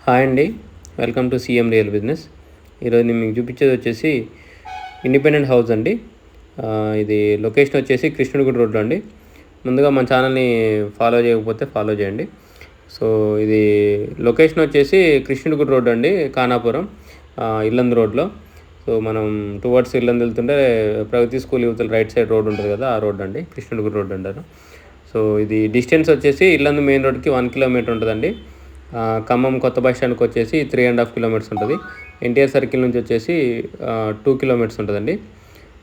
Hi అండి, welcome to CM real business. ఈరోజు నేను మీకు చూపించేది వచ్చేసి ఇండిపెండెంట్ హౌస్ అండి. ఇది లొకేషన్ వచ్చేసి కృష్ణుడిగుడి రోడ్లో అండి. ముందుగా మన ఛానల్ని ఫాలో చేయకపోతే ఫాలో చేయండి. సో ఇది లొకేషన్ వచ్చేసి కృష్ణుడిగుడి రోడ్ అండి, ఖానాపురం ఇల్లందు రోడ్లో. సో మనం టువర్డ్స్ ఇల్లందు వెళ్తుంటే ప్రగతి స్కూల్ యువతల రైట్ సైడ్ రోడ్ ఉంటుంది కదా, ఆ రోడ్ అండి, కృష్ణుడిగుడి రోడ్ అంటారు. సో ఇది డిస్టెన్స్ వచ్చేసి ఇల్లందు మెయిన్ రోడ్కి 1 కిలోమీటర్ ఉంటుందండి. ఖమ్మం కొత్త బస్ స్టాండ్కి వచ్చేసి 3.5 కిలోమీటర్స్ ఉంటుంది. ఎన్టీఆర్ సర్కిల్ నుంచి వచ్చేసి 2 కిలోమీటర్స్ ఉంటుందండి.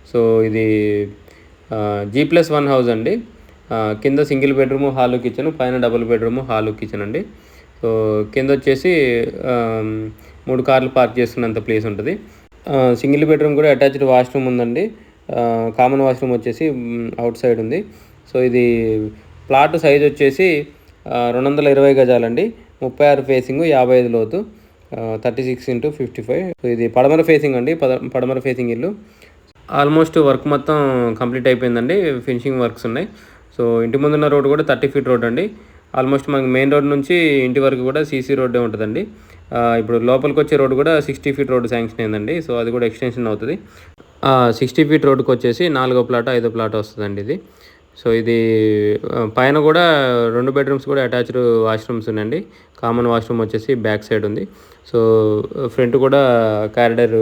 సో ఇది G+1 హౌస్ అండి. కింద సింగిల్ బెడ్రూము హాలు కిచెన్, పైన డబుల్ బెడ్రూము హాలు కిచెన్ అండి. సో కింద వచ్చేసి 3 కార్లు పార్క్ చేసుకున్నంత ప్లేస్ ఉంటుంది. సింగిల్ బెడ్రూమ్ కూడా అటాచ్డ్ వాష్రూమ్ ఉందండి. కామన్ వాష్రూమ్ వచ్చేసి అవుట్ సైడ్ ఉంది. సో ఇది ప్లాట్ సైజ్ వచ్చేసి 220 గజాలండి. 36 ఫేసింగ్, 55 లోతు, 36x55. సో ఇది పడమర ఫేసింగ్ అండి, పడమర ఫేసింగ్ ఇల్లు. ఆల్మోస్ట్ వర్క్ మొత్తం కంప్లీట్ అయిపోయిందండి, ఫినిషింగ్ వర్క్స్ ఉన్నాయి. సో ఇంటి ముందున్న రోడ్ కూడా 30 ఫీట్ రోడ్ అండి. ఆల్మోస్ట్ మనకి మెయిన్ రోడ్ నుంచి ఇంటి వరకు కూడా సీసీ రోడ్డే ఉంటుందండి. ఇప్పుడు లోపలికి వచ్చే రోడ్ కూడా 60 ఫీట్ రోడ్ శాంక్షన్ అయిందండి. సో అది కూడా ఎక్స్టెన్షన్ అవుతుంది. 60 ఫీట్ రోడ్కి వచ్చేసి 4వ ప్లాట్ 5వ ప్లాట్ వస్తుందండి ఇది. సో ఇది పైన కూడా 2 బెడ్రూమ్స్ కూడా అటాచ్డ్ వాష్రూమ్స్ ఉన్నాయండి. కామన్ వాష్రూమ్ వచ్చేసి బ్యాక్ సైడ్ ఉంది. సో ఫ్రంట్ కూడా కారిడార్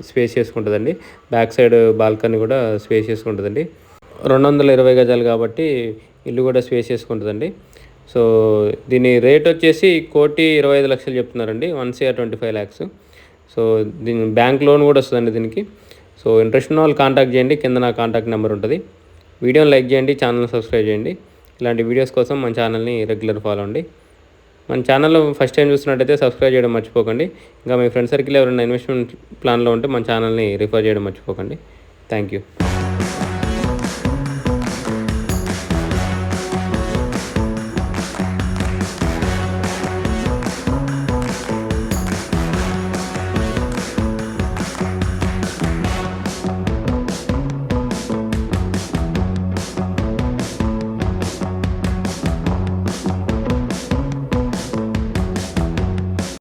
స్పేస్ చేసుకుంటుందండి. బ్యాక్ సైడ్ బాల్కనీ కూడా స్పేస్ చేసుకుంటుందండి. 220 గజాలు కాబట్టి ఇల్లు కూడా స్పేస్ చేసుకుంటుందండి. సో దీని రేట్ వచ్చేసి 1,25,00,000 చెప్తున్నారండి, 1,25 lakhs. సో దీని బ్యాంక్ లోన్ కూడా వస్తుందండి దీనికి. సో ఇంట్రెస్ట్ ఉన్న వాళ్ళు కాంటాక్ట్ చేయండి, కింద నా కాంటాక్ట్ నెంబర్ ఉంటుంది. వీడియోని లైక్ చేయండి, ఛానల్ని సబ్స్క్రైబ్ చేయండి. ఇలాంటి వీడియోస్ కోసం మన ఛానల్ని రెగ్యులర్ ఫాలో అండి. మన ఛానల్లో ఫస్ట్ టైం చూస్తున్నట్టయితే సబ్స్క్రైబ్ చేయడం మర్చిపోకండి. ఇంకా మీ ఫ్రెండ్ సర్కిల్ ఎవరైనా ఇన్వెస్ట్మెంట్ ప్లాన్లో ఉంటే మన ఛానల్ని రిఫర్ చేయడం మర్చిపోకండి. Thank you.